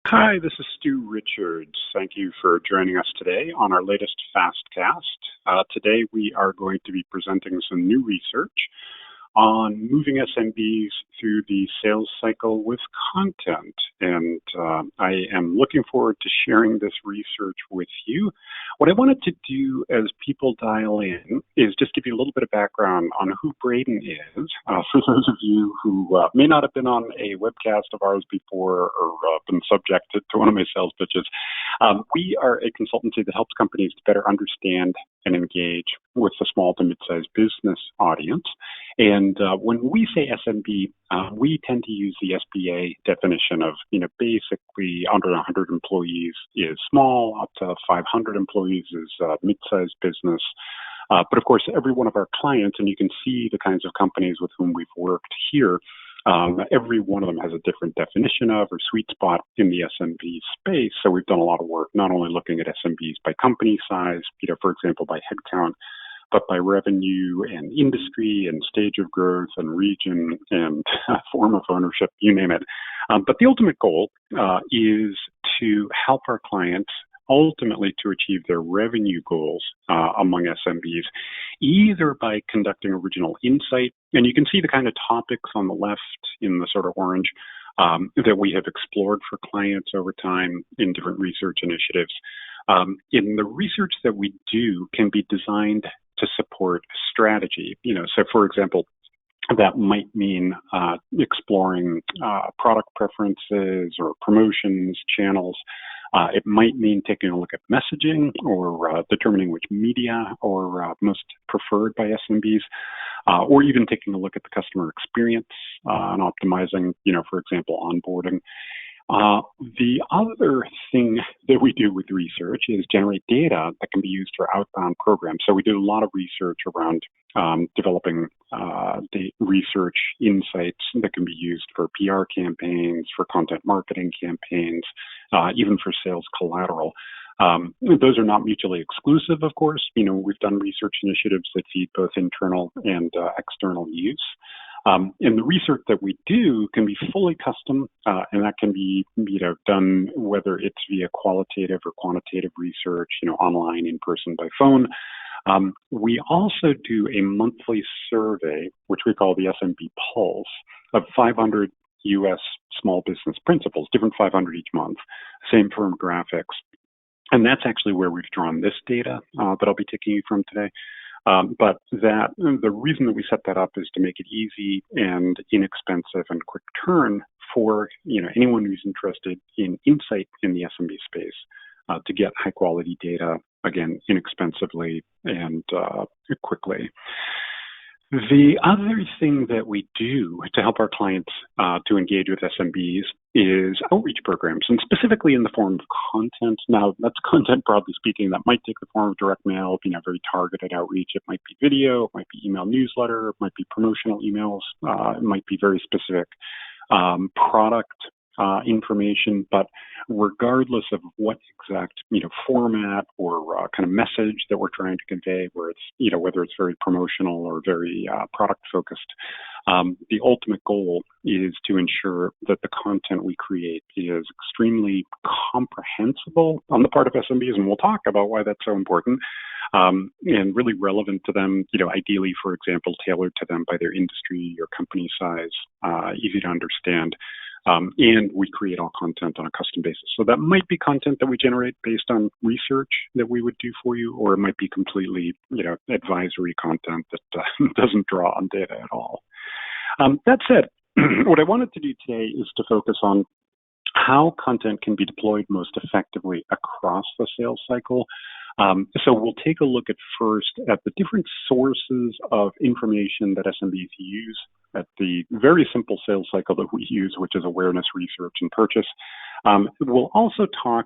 Hi, this is Stu Richards. Thank you for joining us today on our latest Fastcast. Today we are going to be presenting some new research on moving SMBs through the sales cycle with content. And I am looking forward to sharing this research with you. What I wanted to do as people dial in is just give you a little bit of background on who Bredin is. For those of you who may not have been on a webcast of ours before or been subject to one of my sales pitches, we are a consultancy that helps companies to better understand and engage with the small to mid-sized business audience. And when we say SMB, we tend to use the SBA definition of, basically under 100 employees is small, up to 500 employees is mid-sized business. But of course, every one of our clients, and you can see the kinds of companies with whom we've worked here, every one of them has a different definition of or sweet spot in the SMB space. So we've done a lot of work, not only looking at SMBs by company size, for example, by headcount, but by revenue and industry and stage of growth and region and form of ownership, you name it. But the ultimate goal is to help our clients ultimately to achieve their revenue goals among SMBs, either by conducting original insight, and you can see the kind of topics on the left in the sort of orange that we have explored for clients over time in different research initiatives. In the research that we do can be designed to support strategy. So for example, that might mean exploring product preferences or promotions, channels. It might mean taking a look at messaging or determining which media are most preferred by SMBs, or even taking a look at the customer experience and optimizing, for example, onboarding. The other thing that we do with research is generate data that can be used for outbound programs. So we do a lot of research around developing research insights that can be used for PR campaigns, for content marketing campaigns, even for sales collateral. Those are not mutually exclusive, of course. We've done research initiatives that feed both internal and external use. And the research that we do can be fully custom, and that can be, done whether it's via qualitative or quantitative research, online, in person, by phone. We also do a monthly survey, which we call the SMB Pulse, of 500 U.S. small business principals, different 500 each month, same firm graphics. And that's actually where we've drawn this data that I'll be taking you from today. But the reason that we set that up is to make it easy and inexpensive and quick turn for anyone who's interested in insight in the SMB space to get high quality data, again, inexpensively and quickly. The other thing that we do to help our clients to engage with SMBs is outreach programs, and specifically in the form of content. Now, that's content, broadly speaking, that might take the form of direct mail, very targeted outreach. It might be video, it might be email newsletter, it might be promotional emails, it might be very specific product information, but regardless of what exact format or kind of message that we're trying to convey, where it's whether it's very promotional or very product focused, the ultimate goal is to ensure that the content we create is extremely comprehensible on the part of SMBs, and we'll talk about why that's so important. And really relevant to them, ideally, for example, tailored to them by their industry or company size, easy to understand. And we create all content on a custom basis. So that might be content that we generate based on research that we would do for you, or it might be completely, advisory content that doesn't draw on data at all. That said, what I wanted to do today is to focus on how content can be deployed most effectively across the sales cycle. So we'll take a look first at the different sources of information that SMBs use at the very simple sales cycle that we use, which is awareness, research, and purchase. We'll also talk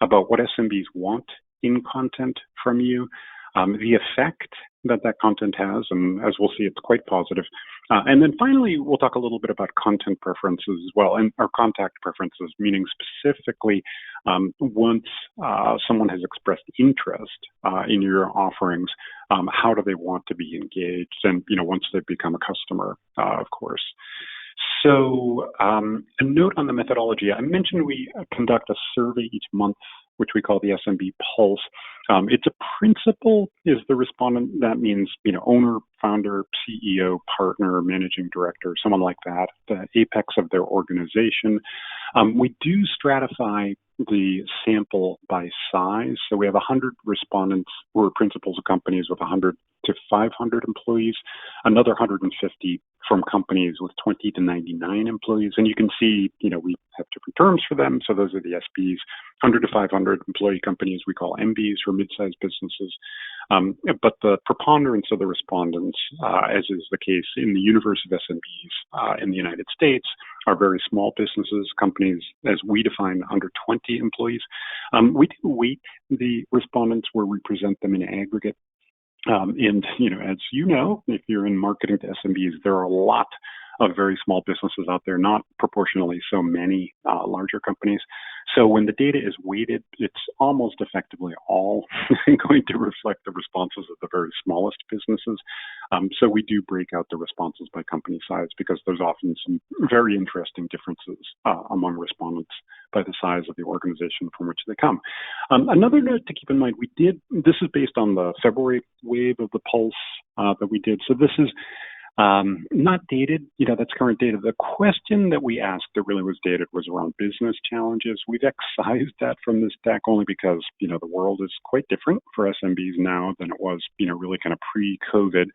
about what SMBs want in content from you, the effect that content has, and as we'll see, it's quite positive. And then finally, we'll talk a little bit about content preferences as well, and our contact preferences, meaning specifically once someone has expressed interest in your offerings, how do they want to be engaged? And once they've become a customer, of course. So, a note on the methodology. I mentioned we conduct a survey each month, which we call the SMB Pulse. It's a principal is the respondent. That means, owner, founder, CEO, partner, managing director, someone like that, the apex of their organization. We do stratify the sample by size. So we have 100 respondents who are principals of companies with 100 to 500 employees, another 150 from companies with 20 to 99 employees. And you can see, we have different terms for them. So those are the SBs, 100 to 500 employee companies we call MBs for mid-sized businesses. But the preponderance of the respondents, as is the case in the universe of SMBs in the United States, are very small businesses, companies as we define under 20 employees. We do weight the respondents where we present them in aggregate. And, as you know, if you're in marketing to SMBs, there are a lot of very small businesses out there, not proportionally so many larger companies. So when the data is weighted, it's almost effectively all going to reflect the responses of the very smallest businesses. So we do break out the responses by company size because there's often some very interesting differences among respondents by the size of the organization from which they come. Another note to keep in mind, this is based on the February wave of the Pulse that we did. So this is not dated, that's current data. The question that we asked that really was dated was around business challenges. We've excised that from this deck only because, the world is quite different for SMBs now than it was, really kind of pre-COVID.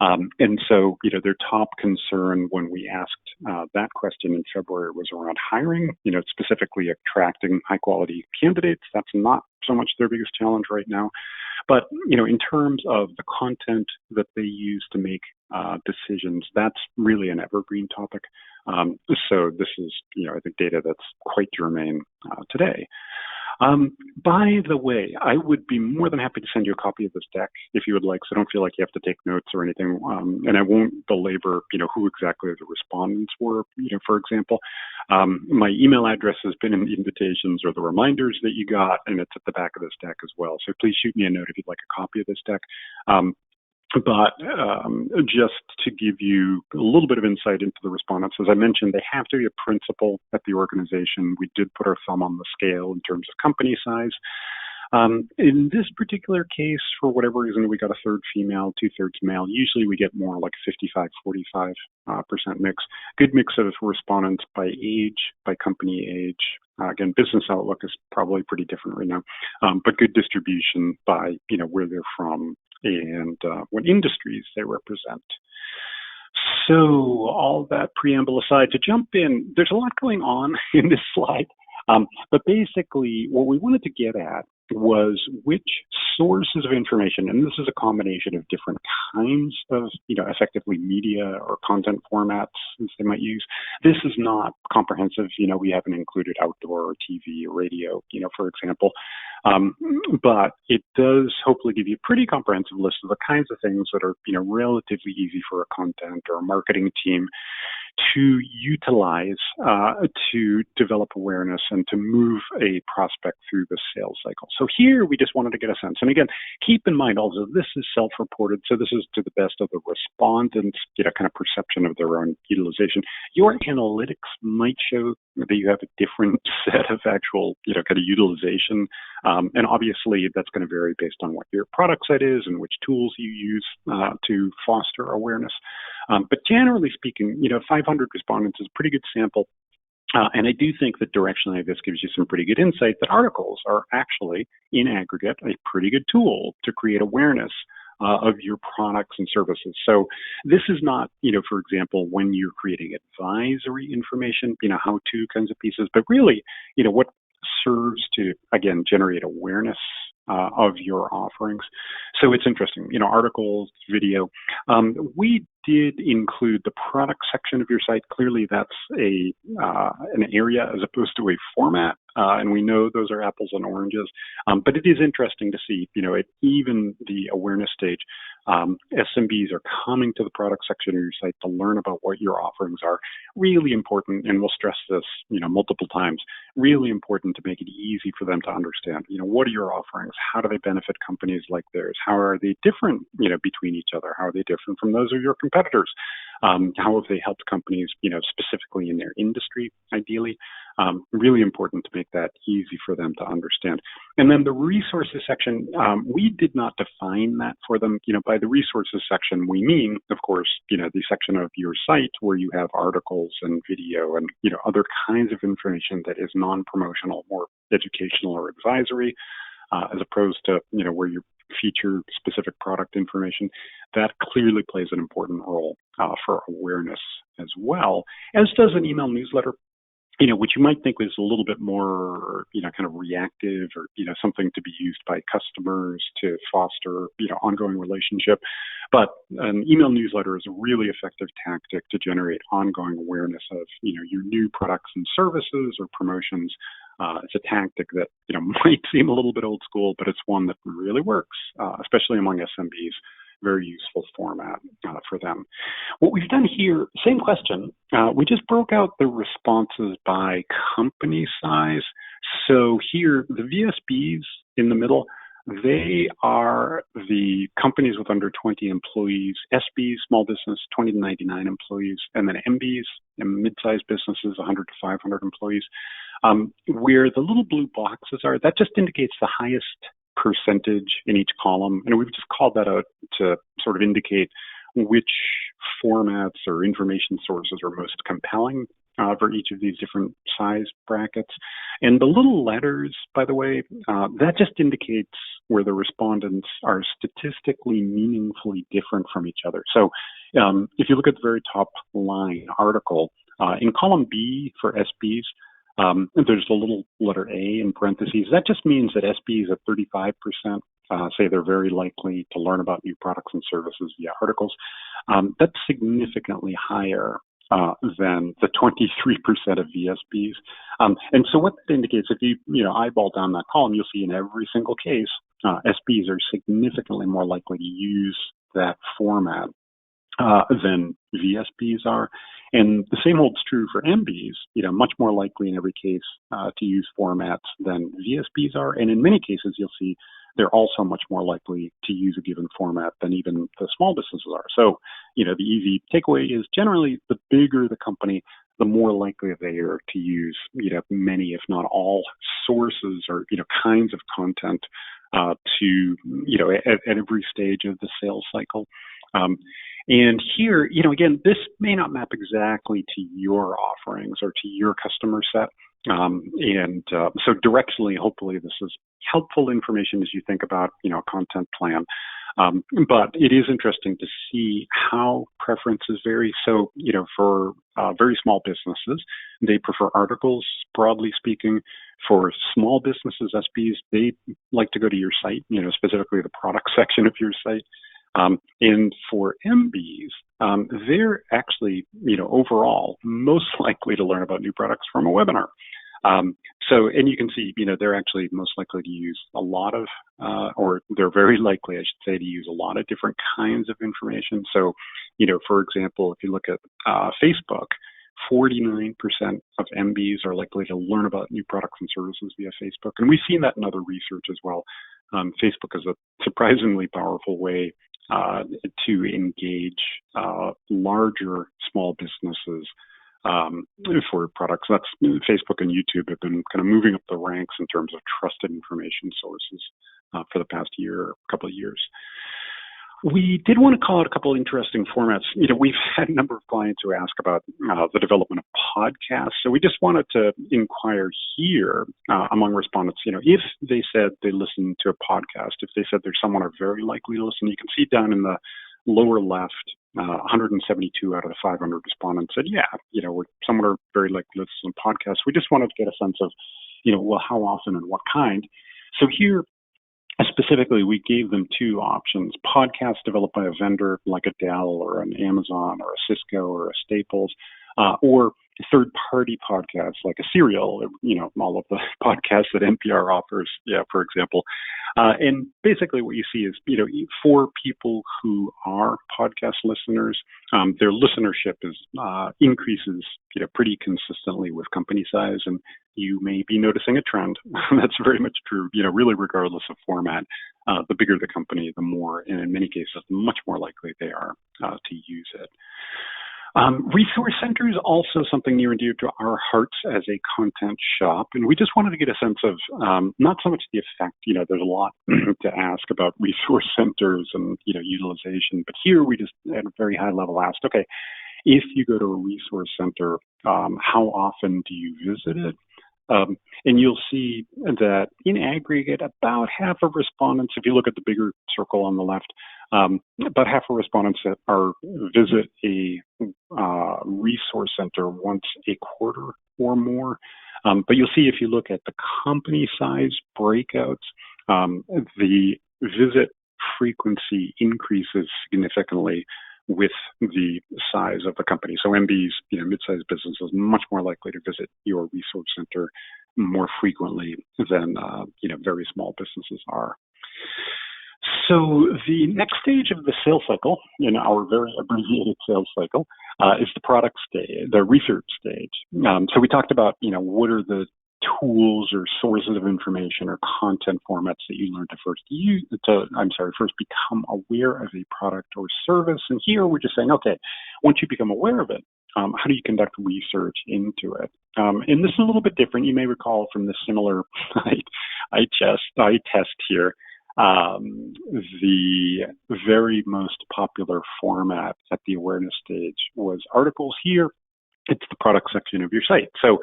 And so, their top concern when we asked that question in February was around hiring, specifically attracting high quality candidates. That's not so much their biggest challenge right now. But, in terms of the content that they use to make decisions, that's really an evergreen topic. So this is, I think data that's quite germane today. By the way, I would be more than happy to send you a copy of this deck if you would like, so don't feel like you have to take notes or anything. And I won't belabor, who exactly the respondents were, for example. My email address has been in the invitations or the reminders that you got, and it's at the back of this deck as well. So please shoot me a note if you'd like a copy of this deck. But just to give you a little bit of insight into the respondents, as I mentioned, they have to be a principal at the organization. We did put our thumb on the scale in terms of company size. In this particular case, for whatever reason, we got a third female, 2/3 male. Usually we get more like 55-45% mix. Good mix of respondents by age, by company age. Again, business outlook is probably pretty different right now, but good distribution by, where they're from and what industries they represent. So all that preamble aside, to jump in, there's a lot going on in this slide. But basically, what we wanted to get at was which sources of information, and this is a combination of different kinds of, effectively media or content formats as they might use. This is not comprehensive. We haven't included outdoor or TV or radio, for example. But it does hopefully give you a pretty comprehensive list of the kinds of things that are, relatively easy for a content or a marketing team to utilize to develop awareness and to move a prospect through the sales cycle. So here we just wanted to get a sense. And again, keep in mind also this is self-reported, so this is to the best of the respondents' kind of perception of their own utilization. Your analytics might show that you have a different set of actual kind of utilization, and obviously that's going to vary based on what your product set is and which tools you use to foster awareness. But generally speaking, 500 respondents is a pretty good sample. And I do think that directionally this gives you some pretty good insight that articles are actually, in aggregate, a pretty good tool to create awareness of your products and services. So this is not, for example, when you're creating advisory information, how-to kinds of pieces, but really, what serves to, again, generate awareness of your offerings. So it's interesting, articles, video. We did include the product section of your site. Clearly that's an area as opposed to a format. And we know those are apples and oranges. But it is interesting to see, at even the awareness stage, SMBs are coming to the product section of your site to learn about what your offerings are. Really important, and we'll stress this, multiple times, really important to make it easy for them to understand, what are your offerings? How do they benefit companies like theirs? How are they different, between each other? How are they different from those of your competitors? How have they helped companies, specifically in their industry, ideally? Really important to make that easy for them to understand. And then the resources section, we did not define that for them. By the resources section, we mean, of course, the section of your site where you have articles and video and, other kinds of information that is non-promotional, more educational or advisory, as opposed to, where you feature specific product information. That clearly plays an important role for awareness as well, as does an email newsletter, which you might think is a little bit more, kind of reactive or, something to be used by customers to foster, ongoing relationship. But an email newsletter is a really effective tactic to generate ongoing awareness of, your new products and services or promotions. It's a tactic that, might seem a little bit old school, but it's one that really works, especially among SMBs. Very useful format for them. What we've done here, same question. We just broke out the responses by company size. So here, the VSBs in the middle, they are the companies with under 20 employees, SBs, small business, 20 to 99 employees, and then MBs, mid-sized businesses, 100 to 500 employees. Where the little blue boxes are, that just indicates the highest percentage in each column. And we've just called that out to sort of indicate which formats or information sources are most compelling for each of these different size brackets. And the little letters, by the way, that just indicates where the respondents are statistically meaningfully different from each other. So if you look at the very top line article, in column B for SBs, there's a little letter A in parentheses. That just means that SBs at 35% say they're very likely to learn about new products and services via articles. That's significantly higher than the 23% of VSBs. And so what that indicates, if you eyeball down that column, you'll see in every single case, SBs are significantly more likely to use that format than VSBs are. And the same holds true for MBs, much more likely in every case to use formats than VSBs are. And in many cases, you'll see they're also much more likely to use a given format than even the small businesses are. So, the easy takeaway is generally the bigger the company, the more likely they are to use, many, if not all, sources or, kinds of content to, at every stage of the sales cycle. And here, again, this may not map exactly to your offerings or to your customer set. So directionally, hopefully this is helpful information as you think about, a content plan. But it is interesting to see how preferences vary. So, for very small businesses, they prefer articles, broadly speaking. For small businesses, SBs, they like to go to your site, specifically the product section of your site. And for MBs, they're actually, overall most likely to learn about new products from a webinar. And you can see, they're actually most likely to use a lot of, or they're very likely, I should say, to use a lot of different kinds of information. So, for example, if you look at Facebook, 49% of MBs are likely to learn about new products and services via Facebook. And we've seen that in other research as well. Facebook is a surprisingly powerful way to engage larger small businesses for products. That's Facebook and YouTube have been kind of moving up the ranks in terms of trusted information sources for the past couple of years. We did want to call out a couple of interesting formats. We've had a number of clients who ask about the development of podcasts. So we just wanted to inquire here among respondents, if they said they listen to a podcast, if they said there's someone are very likely to listen, you can see down in the lower left, 172 out of the 500 respondents said, someone are very likely to listen to podcasts. We just wanted to get a sense of, well, how often and what kind. So here, specifically, we gave them two options: podcasts developed by a vendor like a Dell or an Amazon or a Cisco or a Staples, or third-party podcasts like a Serial, all of the podcasts that NPR offers, for example. And basically what you see is, for people who are podcast listeners, their listenership increases, pretty consistently with company size. And you may be noticing a trend that's very much true, really regardless of format. The bigger the company, the more, and in many cases, much more likely they are to use it. Resource Center is also something near and dear to our hearts as a content shop, and we just wanted to get a sense of not so much the effect. There's a lot to ask about resource centers and utilization, but here we just at a very high level asked, okay, if you go to a resource center, how often do you visit it? And you'll see that in aggregate, about half of respondents, if you look at the bigger circle on the left, about half of respondents that visit a resource center once a quarter or more. But you'll see if you look at the company size breakouts, the visit frequency increases significantly with the size of the company. So MBs, mid-sized businesses, much more likely to visit your resource center more frequently than very small businesses are. So the next stage of the sales cycle, in our very abbreviated sales cycle, is the product stage, the research stage. So we talked about, what are the tools or sources of information or content formats that you learn to first become aware of a product or service. And here we're just saying, okay, once you become aware of it, how do you conduct research into it? And this is a little bit different. You may recall from the similar eye test here, the very most popular format at the awareness stage was articles. Here, it's the product section of your site. So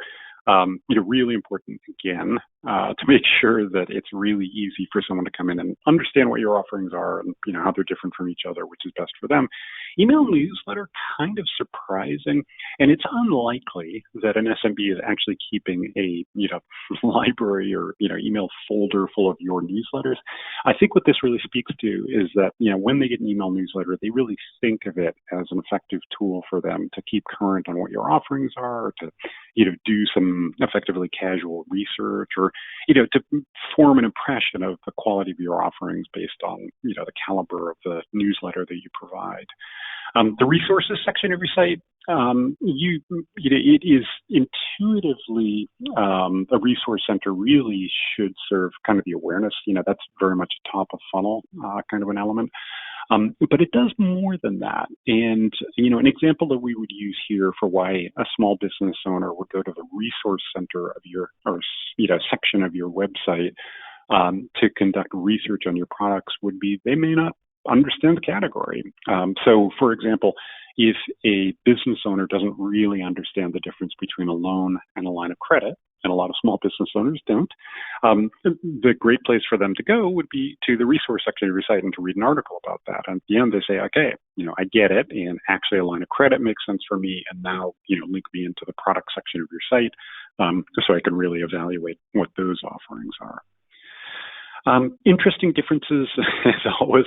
really important, again, to make sure that it's really easy for someone to come in and understand what your offerings are and, how they're different from each other, which is best for them. Email newsletter, kind of surprising, and it's unlikely that an SMB is actually keeping a, library or, email folder full of your newsletters. I think what this really speaks to is that, when they get an email newsletter, they really think of it as an effective tool for them to keep current on what your offerings are, or to, do some effectively casual research, or, to form an impression of the quality of your offerings based on, the caliber of the newsletter that you provide. The resources section of your site, it is intuitively, a resource center really should serve kind of the awareness. That's very much a top of funnel kind of an element. But it does more than that. And, an example that we would use here for why a small business owner would go to the resource center of your, section of your website to conduct research on your products would be they may not understand the category. So, for example, if a business owner doesn't really understand the difference between a loan and a line of credit, and a lot of small business owners don't, the great place for them to go would be to the resource section of your site and to read an article about that. And at the end, they say, okay, I get it, and actually a line of credit makes sense for me, and now, link me into the product section of your site so I can really evaluate what those offerings are. Interesting differences, as always,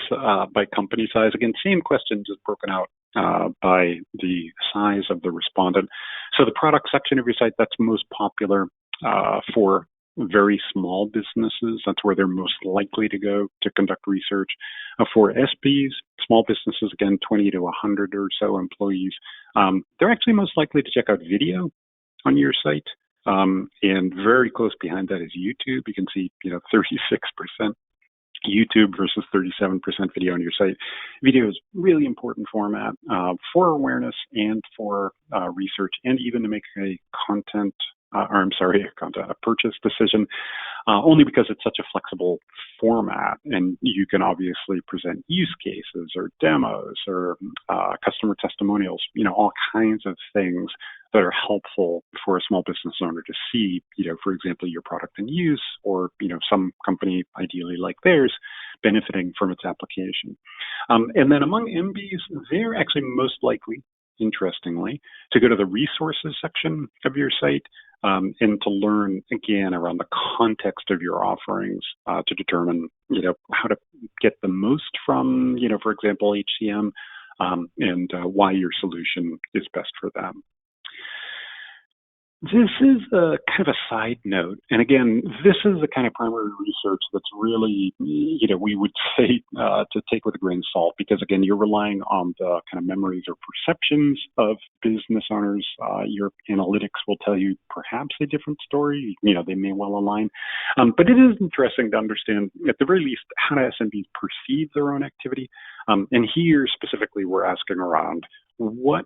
by company size. Again, same question, just broken out by the size of the respondent. So the product section of your site, that's most popular for very small businesses. That's where they're most likely to go to conduct research. For SBs, small businesses, again, 20 to 100 or so employees, they're actually most likely to check out video on your site. And very close behind that is YouTube. You can see, 36% YouTube versus 37% video on your site. Video is really important format for awareness and for research, and even to make a purchase decision, only because it's such a flexible format, and you can obviously present use cases or demos or customer testimonials, all kinds of things that are helpful for a small business owner to see, for example, your product in use, or, some company, ideally like theirs, benefiting from its application. And then among MBs, they're actually most likely, interestingly, to go to the resources section of your site and to learn, again, around the context of your offerings to determine, how to get the most from, for example, HCM and why your solution is best for them. This is a kind of a side note. And again, this is the kind of primary research that's really, we would say to take with a grain of salt, because again, you're relying on the kind of memories or perceptions of business owners. Your analytics will tell you perhaps a different story. They may well align. But it is interesting to understand, at the very least, how do SMBs perceive their own activity. And here specifically, we're asking around what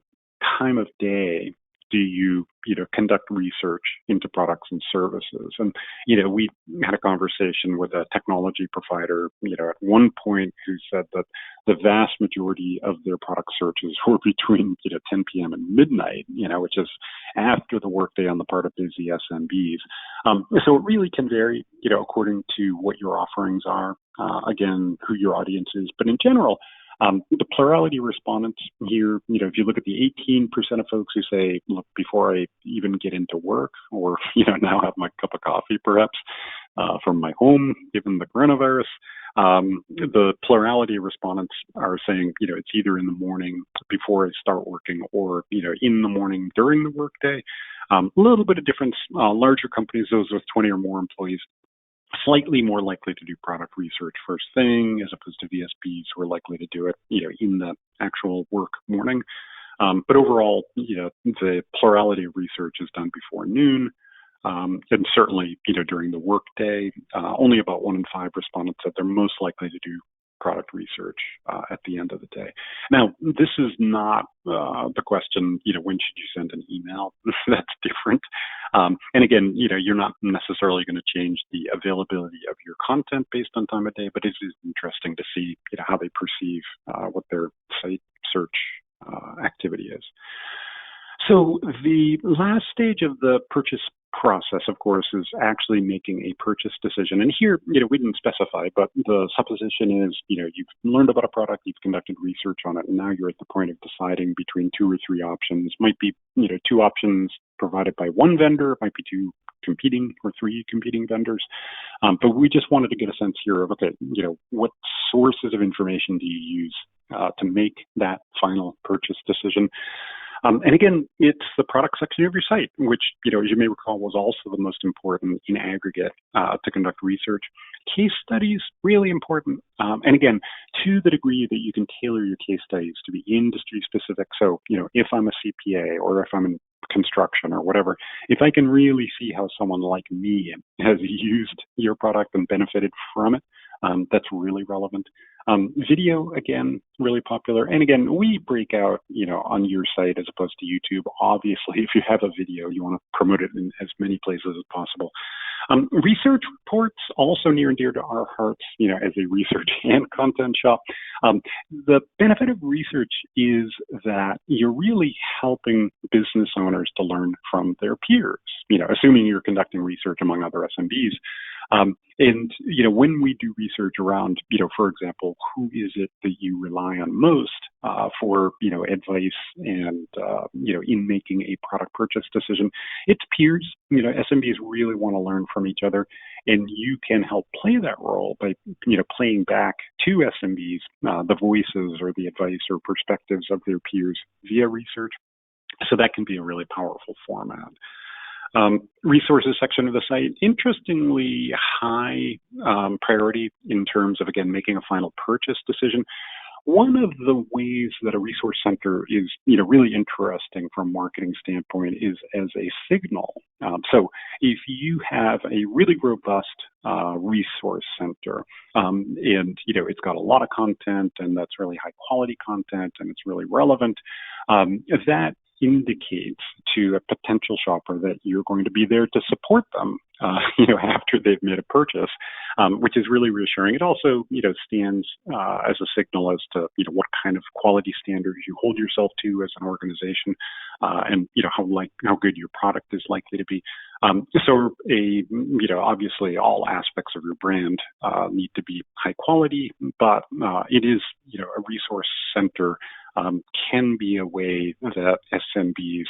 time of day do you conduct research into products and services? And, we had a conversation with a technology provider, at one point who said that the vast majority of their product searches were between, 10 p.m. and midnight, which is after the workday on the part of busy SMBs. So it really can vary, according to what your offerings are, again, who your audience is. But in general, the plurality of respondents here, if you look at the 18% of folks who say, look, before I even get into work, or, now have my cup of coffee, perhaps, from my home, given the coronavirus, the plurality of respondents are saying, it's either in the morning before I start working or, in the morning during the workday. A little bit of difference. Larger companies, those with 20 or more employees, slightly more likely to do product research first thing, as opposed to VSBs who are likely to do it, in the actual work morning. But overall, the plurality of research is done before noon. And certainly, during the workday, only about 1 in 5 respondents said they're most likely to do product research at the end of the day. Now, this is not the question, when should you send an email? That's different. And again, you're not necessarily going to change the availability of your content based on time of day, but it is interesting to see, how they perceive what their site search activity is. So the last stage of the purchase process, of course, is actually making a purchase decision. And here, we didn't specify, but the supposition is, you've learned about a product, you've conducted research on it, and now you're at the point of deciding between 2 or 3 options. Might be, 2 options provided by one vendor, it might be 2 competing or 3 competing vendors. But we just wanted to get a sense here of, okay, what sources of information do you use to make that final purchase decision? And again, it's the product section of your site, which, as you may recall, was also the most important in aggregate to conduct research. Case studies, really important. And again, to the degree that you can tailor your case studies to be industry specific. So, if I'm a CPA or if I'm in construction or whatever, if I can really see how someone like me has used your product and benefited from it, that's really relevant. Video, again, really popular. And again, we break out, on your site as opposed to YouTube. Obviously, if you have a video, you want to promote it in as many places as possible. Research reports, also near and dear to our hearts, as a research and content shop. The benefit of research is that you're really helping business owners to learn from their peers, assuming you're conducting research among other SMBs. And, when we do research around, for example, who is it that you rely on most for, advice and, in making a product purchase decision, it's peers. SMBs really want to learn from each other, and you can help play that role by, playing back to SMBs the voices or the advice or perspectives of their peers via research. So that can be a really powerful format. Resources section of the site, interestingly high priority in terms of, again, making a final purchase decision. One of the ways that a resource center is, really interesting from a marketing standpoint is as a signal. So if you have a really robust resource center and, it's got a lot of content and that's really high quality content and it's really relevant, that indicates to a potential shopper that you're going to be there to support them, after they've made a purchase, which is really reassuring. It also, stands as a signal as to, what kind of quality standards you hold yourself to as an organization, and, how good your product is likely to be. So obviously all aspects of your brand need to be high quality, but it is, a resource center can be a way that SMBs,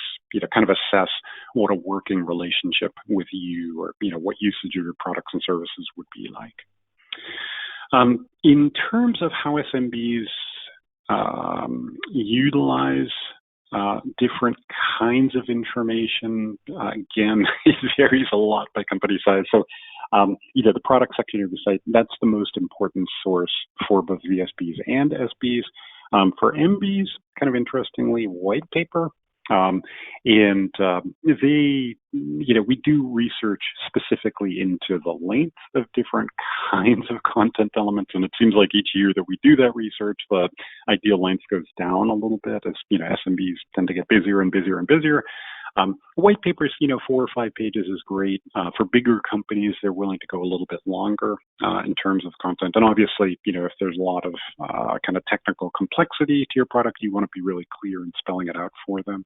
kind of assess what a working relationship with you or, what usage of your products and services would be like. In terms of how SMBs utilize different kinds of information, again, it varies a lot by company size. So, the product section of the site, that's the most important source for both VSBs and SBs. For MBs, kind of interestingly, white paper We do research specifically into the length of different kinds of content elements, and it seems like each year that we do that research, the ideal length goes down a little bit as, SMBs tend to get busier and busier and busier. White papers, 4 or 5 pages is great. For bigger companies, they're willing to go a little bit longer in terms of content. And obviously, if there's a lot of kind of technical complexity to your product, you want to be really clear in spelling it out for them.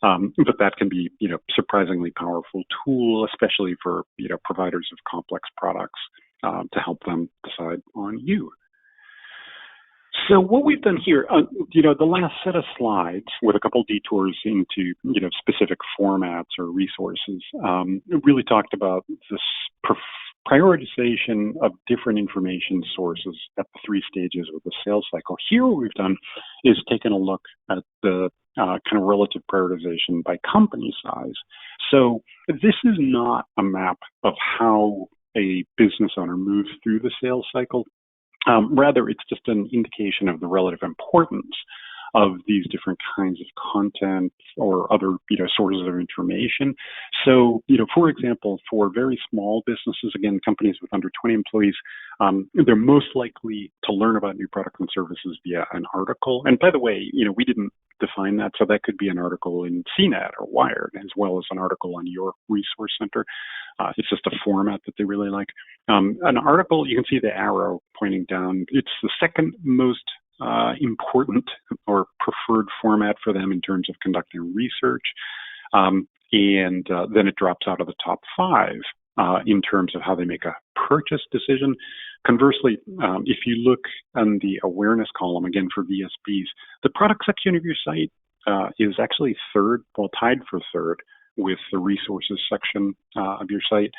But that can be, surprisingly powerful tool, especially for, providers of complex products to help them decide on you. So what we've done here, the last set of slides with a couple detours into, specific formats or resources, really talked about this prioritization of different information sources at the 3 stages of the sales cycle. Here, what we've done is taken a look at the kind of relative prioritization by company size. So this is not a map of how a business owner moves through the sales cycle. Rather, it's just an indication of the relative importance of these different kinds of content or other, sources of information. So, for example, for very small businesses, again, companies with under 20 employees, they're most likely to learn about new products and services via an article. And by the way, we didn't define that, so that could be an article in CNET or Wired, as well as an article on your resource center. It's just a format that they really like. An article, you can see the arrow pointing down. It's the second most important or preferred format for them in terms of conducting research. And then it drops out of the top 5 in terms of how they make a purchase decision. Conversely, if you look on the awareness column, again for VSBs, the product section of your site is actually tied for third with the resources section of your site.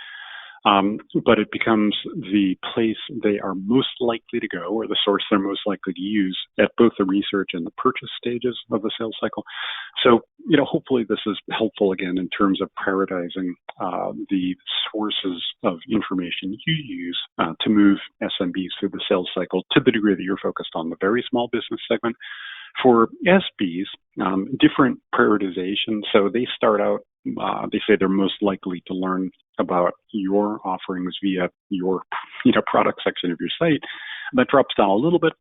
But it becomes the place they are most likely to go, or the source they're most likely to use at both the research and the purchase stages of the sales cycle. So, hopefully this is helpful again in terms of prioritizing the sources of information you use to move SMBs through the sales cycle to the degree that you're focused on the very small business segment. For SBs, different prioritization. So they start out, they say they're most likely to learn about your offerings via your product section of your site. That drops down a little bit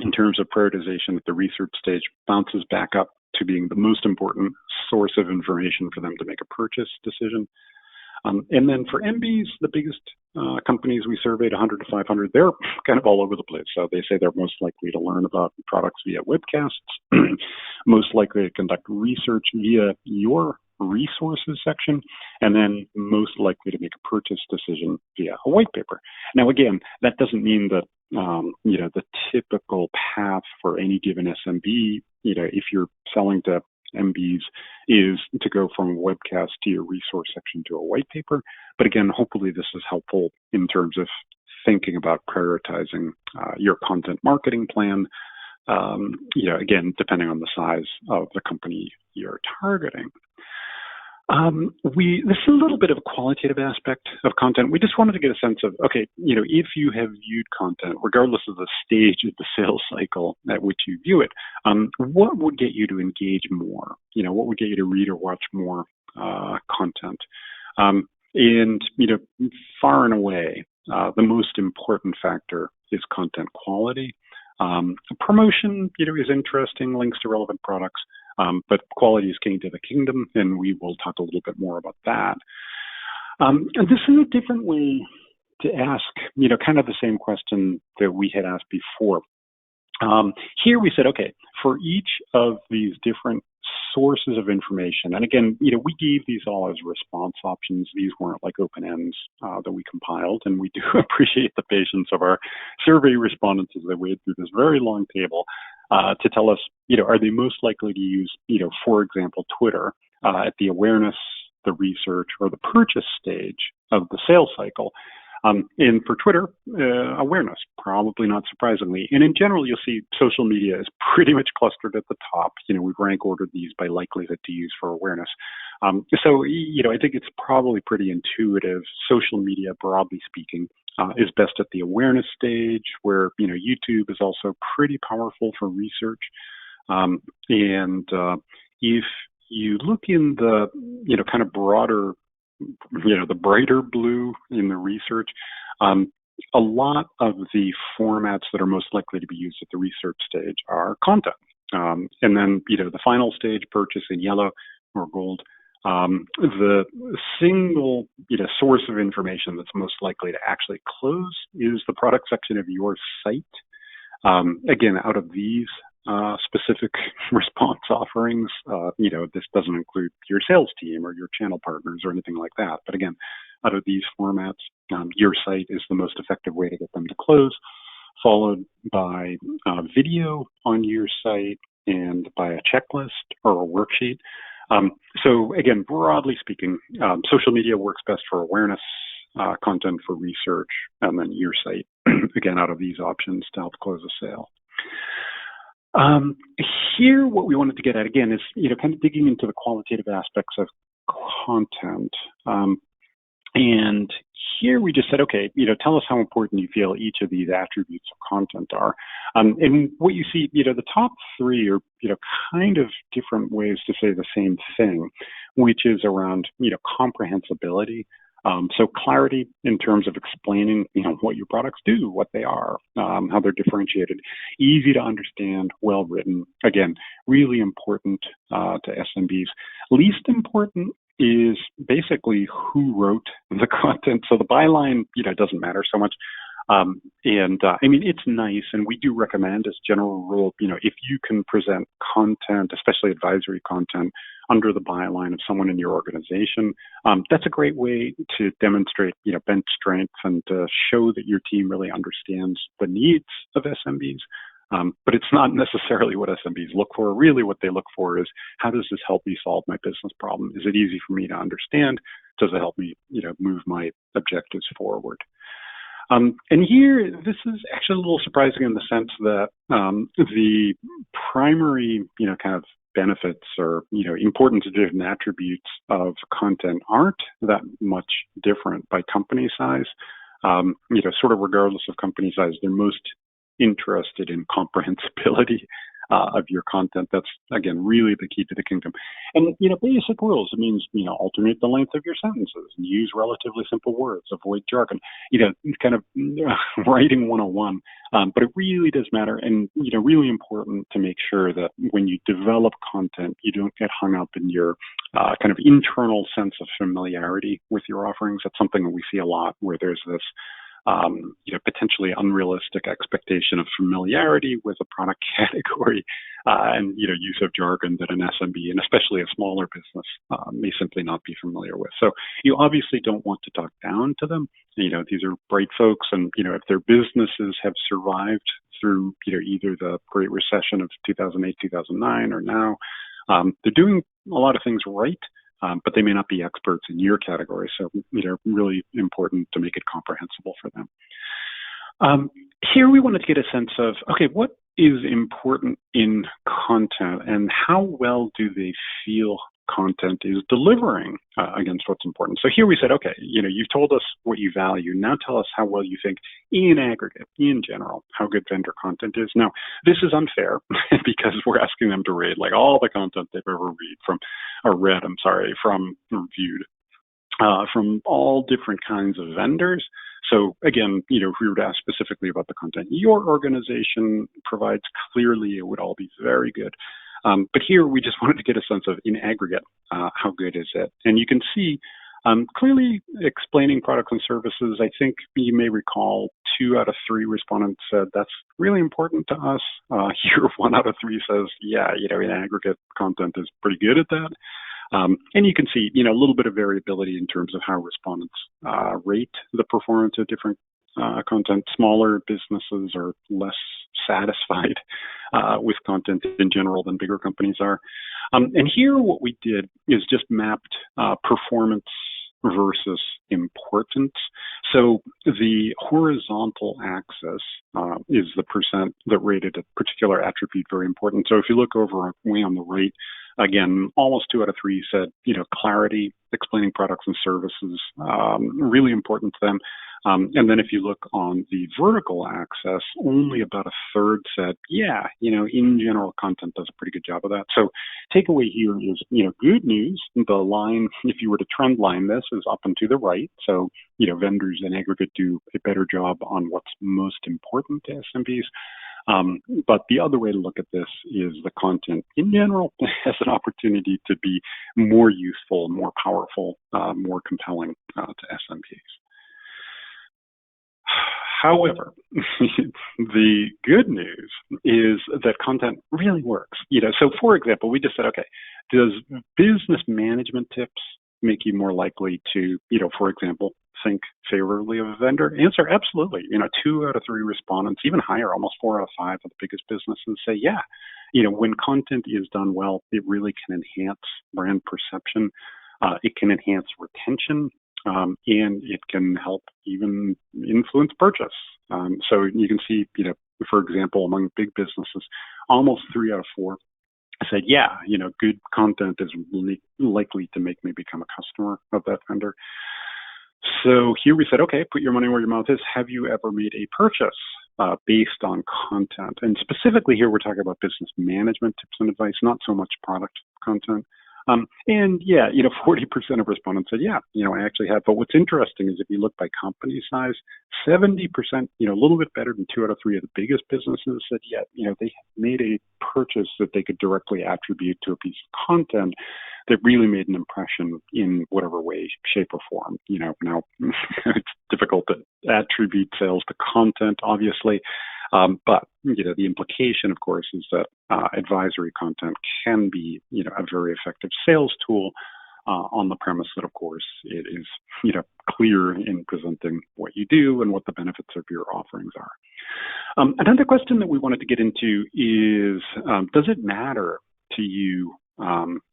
in terms of prioritization at the research stage, bounces back up to being the most important source of information for them to make a purchase decision. And then for MBs, the biggest companies we surveyed, 100 to 500, they're kind of all over the place. So they say they're most likely to learn about products via webcasts, most likely to conduct research via your resources section, and then most likely to make a purchase decision via a white paper. Now, again, that doesn't mean that, the typical path for any given SMB, if you're selling to MBs, is to go from a webcast to your resource section to a white paper. But again, hopefully this is helpful in terms of thinking about prioritizing your content marketing plan, again, depending on the size of the company you're targeting. This is a little bit of a qualitative aspect of content. We just wanted to get a sense of, okay, if you have viewed content, regardless of the stage of the sales cycle at which you view it, what would get you to engage more? What would get you to read or watch more content? And far and away, the most important factor is content quality. Promotion, is interesting, links to relevant products. But quality is king to the kingdom, and we will talk a little bit more about that. And this is a different way to ask, kind of the same question that we had asked before. Here we said, okay, for each of these different sources of information, and again, we gave these all as response options. These weren't like open ends that we compiled, and we do appreciate the patience of our survey respondents as they wade through this very long table to tell us, are they most likely to use, for example, Twitter at the awareness, the research, or the purchase stage of the sales cycle. And for Twitter, awareness, probably not surprisingly. And in general, you'll see social media is pretty much clustered at the top. We've rank ordered these by likelihood to use for awareness. So, I think it's probably pretty intuitive. Social media, broadly speaking, is best at the awareness stage, where, YouTube is also pretty powerful for research. And if you look in the, kind of broader, the brighter blue in the research, a lot of the formats that are most likely to be used at the research stage are content. And then, the final stage, purchase, in yellow or gold. The single, source of information that's most likely to actually close is the product section of your site. Again, out of these specific response offerings, this doesn't include your sales team or your channel partners or anything like that. But again, out of these formats, your site is the most effective way to get them to close, followed by video on your site and by a checklist or a worksheet. So again, broadly speaking, social media works best for awareness, content for research, and then your site, again, out of these options to help close a sale. Here, what we wanted to get at, again, is, kind of digging into the qualitative aspects of content. And here we just said, okay, tell us how important you feel each of these attributes of content are. And what you see, the top three are, kind of different ways to say the same thing, which is around, comprehensibility. So clarity in terms of explaining, what your products do, what they are, how they're differentiated, easy to understand, well written. Again, really important to SMBs. Least important is basically who wrote the content. So the byline, doesn't matter so much. I mean, it's nice, and we do recommend as general rule, if you can present content, especially advisory content, under the byline of someone in your organization, that's a great way to demonstrate, bench strength and to show that your team really understands the needs of SMBs. But it's not necessarily what SMBs look for. Really what they look for is, how does this help me solve my business problem? Is it easy for me to understand? Does it help me, move my objectives forward? And here, this is actually a little surprising in the sense that the primary, kind of benefits or, important different attributes of content aren't that much different by company size. Sort of regardless of company size, they're most interested in comprehensibility of your content. That's, again, really the key to the kingdom. And, basic rules. It means, alternate the length of your sentences, use relatively simple words, avoid jargon, kind of writing 101. But it really does matter, and, really important to make sure that when you develop content, you don't get hung up in your kind of internal sense of familiarity with your offerings. That's something that we see a lot, where there's this potentially unrealistic expectation of familiarity with a product category and, use of jargon that an SMB, and especially a smaller business, may simply not be familiar with. So you obviously don't want to talk down to them. These are bright folks, and, if their businesses have survived through, either the Great Recession of 2008, 2009, or now, they're doing a lot of things right. But they may not be experts in your category, so really important to make it comprehensible for them. Here we wanted to get a sense of, okay, what is important in content, and how well do they feel content is delivering against what's important? So here we said, okay, you've told us what you value. Now tell us how well you think, in aggregate, in general, how good vendor content is. Now, this is unfair because we're asking them to rate like all the content they've ever reviewed from all different kinds of vendors. So again, if we were to ask specifically about the content your organization provides, clearly it would all be very good. But here we just wanted to get a sense of, in aggregate, how good is it? And you can see clearly explaining products and services. I think you may recall 2 out of 3 respondents said that's really important to us. Here 1 out of 3 says, yeah, in aggregate, content is pretty good at that. And you can see, a little bit of variability in terms of how respondents rate the performance of different content. Smaller businesses are less satisfied with content in general than bigger companies are. And here what we did is just mapped performance versus importance. So the horizontal axis is the percent that rated a particular attribute very important. So if you look over way on the right, again, almost 2 out of 3 said, clarity, explaining products and services, really important to them. And then if you look on the vertical axis, only about a third said, yeah, in general, content does a pretty good job of that. So takeaway here is, good news. The line, if you were to trend line this, is up and to the right. So, vendors in aggregate do a better job on what's most important to SMBs. But the other way to look at this is the content in general has an opportunity to be more useful, more powerful, more compelling to SMBs. However, the good news is that content really works. So for example, we just said, okay, does business management tips make you more likely to, for example, think favorably of a vendor? Answer, absolutely. 2 out of 3 respondents, even higher, almost 4 out of 5 of the biggest businesses say, yeah, when content is done well, it really can enhance brand perception. It can enhance retention. And it can help even influence purchase. So you can see, for example, among big businesses, almost 3 out of 4 said, yeah, good content is really likely to make me become a customer of that vendor. So here we said, okay, put your money where your mouth is. Have you ever made a purchase based on content? And specifically here, we're talking about business management tips and advice, not so much product content. And yeah, 40% of respondents said, yeah, I actually have. But what's interesting is if you look by company size, 70%, a little bit better than 2 out of 3 of the biggest businesses said, yeah, they made a purchase that they could directly attribute to a piece of content that really made an impression in whatever way, shape, or form. Now it's difficult to attribute sales to content, obviously. But the implication, of course, is that advisory content can be, a very effective sales tool on the premise that, of course, it is, clear in presenting what you do and what the benefits of your offerings are. Another question that we wanted to get into is, does it matter to you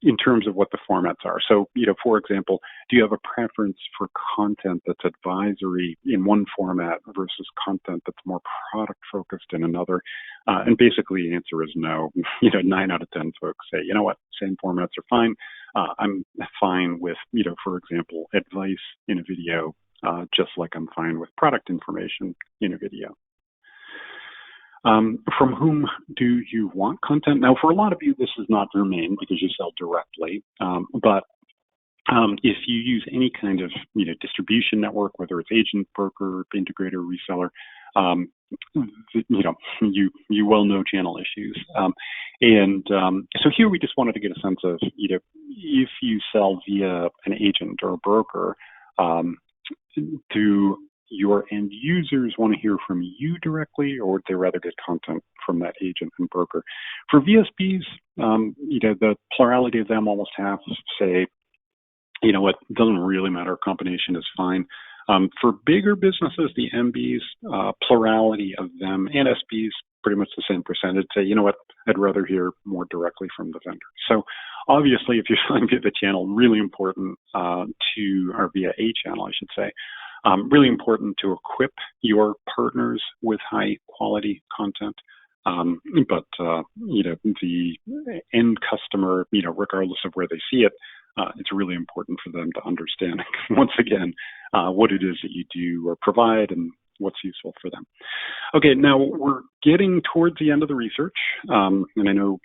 in terms of what the formats are? So, for example, do you have a preference for content that's advisory in one format versus content that's more product focused in another? And basically the answer is no. 9 out of 10 folks say, same formats are fine. I'm fine with, for example, advice in a video, just like I'm fine with product information in a video. From whom do you want content? Now, for a lot of you, this is not germane because you sell directly. But if you use any kind of distribution network, whether it's agent, broker, integrator, reseller, you well know channel issues. So here we just wanted to get a sense of if you sell via an agent or a broker, do your end users want to hear from you directly, or would they rather get content from that agent and broker? For VSBs, the plurality of them, almost half, say, what, doesn't really matter, combination is fine. For bigger businesses, the MBs, plurality of them, and SBs, pretty much the same percentage, say, what, I'd rather hear more directly from the vendor. So obviously, if you're selling via the channel, really important or via a channel, I should say, really important to equip your partners with high quality content. But the end customer, regardless of where they see it, it's really important for them to understand, once again, what it is that you do or provide and what's useful for them. Okay, now we're getting towards the end of the research, and I know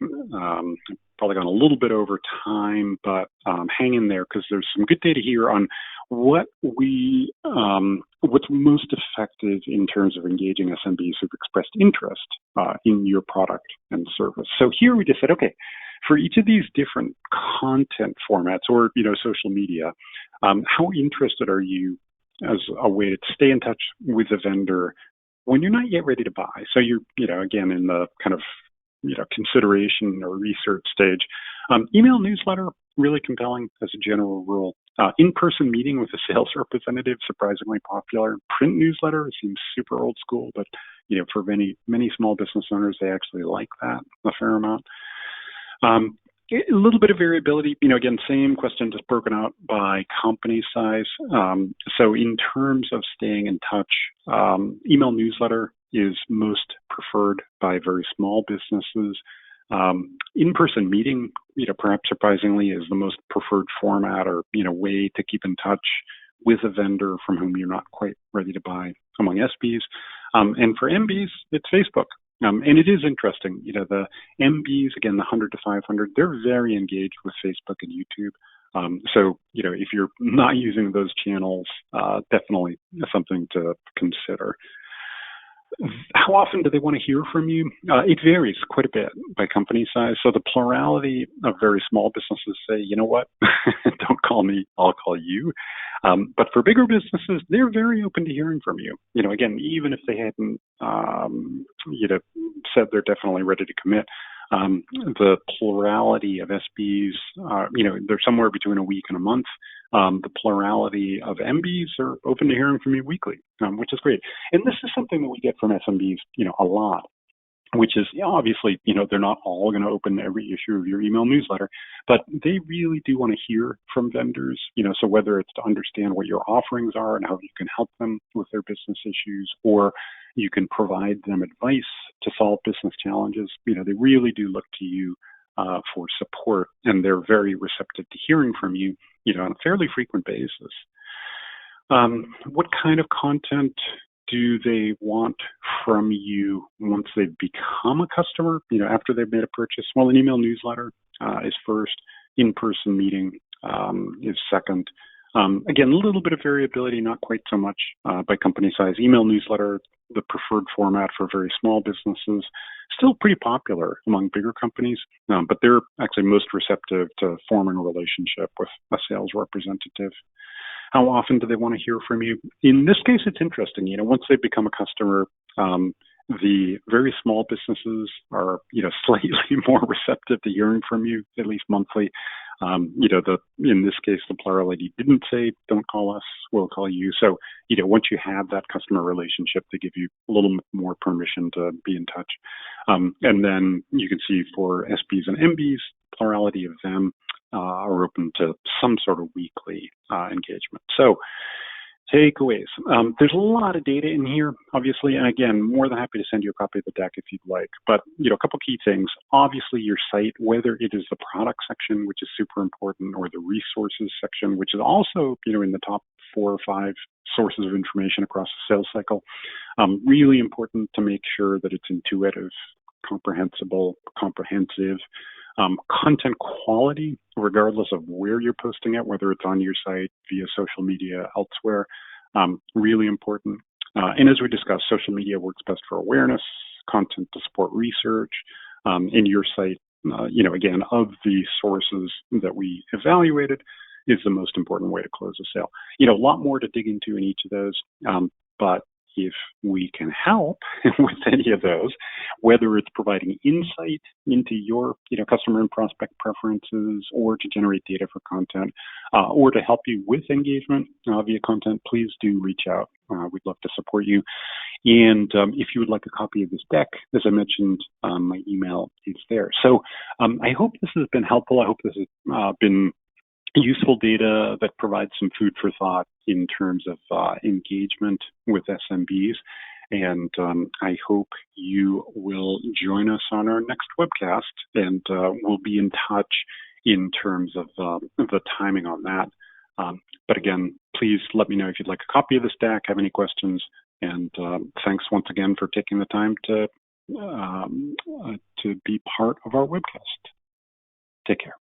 probably gone a little bit over time, but hang in there because there's some good data here on what's most effective in terms of engaging SMBs who've expressed interest in your product and service. So here we just said, okay, for each of these different content formats or social media, how interested are you as a way to stay in touch with a vendor when you're not yet ready to buy? So you're, again, in the kind of, consideration or research stage. Email newsletter, really compelling as a general rule. In-person meeting with a sales representative, surprisingly popular. Print newsletter seems super old school, but, for many small business owners, they actually like that a fair amount. A little bit of variability, again, same question, just broken out by company size. So in terms of staying in touch, email newsletter is most preferred by very small businesses. In-person meeting, perhaps surprisingly, is the most preferred format or, way to keep in touch with a vendor from whom you're not quite ready to buy among SBs. And for MBs, it's Facebook. And it is interesting, the MBs, again, the 100 to 500, they're very engaged with Facebook and YouTube. So, if you're not using those channels, definitely something to consider. How often do they want to hear from you? It varies quite a bit by company size. So the plurality of very small businesses say, you know what, don't call me, I'll call you. But for bigger businesses, they're very open to hearing from you. Again, even if they hadn't, said they're definitely ready to commit, the plurality of SBs, they're somewhere between a week and a month. The plurality of MBs are open to hearing from you weekly, which is great. And this is something that we get from SMBs, a lot, which is obviously, they're not all going to open every issue of your email newsletter, but they really do want to hear from vendors, so whether it's to understand what your offerings are and how you can help them with their business issues, or you can provide them advice to solve business challenges, they really do look to you for support, and they're very receptive to hearing from you, on a fairly frequent basis. What kind of content do they want from you once they've become a customer, after they've made a purchase? Well, an email newsletter is first. In-person meeting is second. Again, a little bit of variability, not quite so much by company size. Email newsletter, the preferred format for very small businesses, still pretty popular among bigger companies, but they're actually most receptive to forming a relationship with a sales representative. How often do they want to hear from you? In this case, it's interesting. Once they become a customer, the very small businesses are, slightly more receptive to hearing from you, at least monthly. In this case, the plurality didn't say, don't call us, we'll call you. So, once you have that customer relationship, they give you a little more permission to be in touch. And then you can see for SBs and MBs, plurality of them are open to some sort of weekly engagement. So, takeaways. There's a lot of data in here, obviously, and again, more than happy to send you a copy of the deck if you'd like. But, a couple key things. Obviously, your site, whether it is the product section, which is super important, or the resources section, which is also, in the top 4 or 5 sources of information across the sales cycle. Really important to make sure that it's intuitive, comprehensive, content quality, regardless of where you're posting it, whether it's on your site, via social media, elsewhere, really important. And as we discussed, social media works best for awareness, content to support research, and your site, again, of the sources that we evaluated, is the most important way to close a sale. A lot more to dig into in each of those, but if we can help with any of those, whether it's providing insight into your customer and prospect preferences, or to generate data for content, or to help you with engagement via content, please do reach out. We'd love to support you. And if you would like a copy of this deck, as I mentioned, my email is there. So I hope this has been helpful. I hope this has been useful data that provides some food for thought in terms of engagement with SMBs. And I hope you will join us on our next webcast, and we'll be in touch in terms of the timing on that. But again, please let me know if you'd like a copy of this deck, have any questions, and thanks once again for taking the time to be part of our webcast. Take care.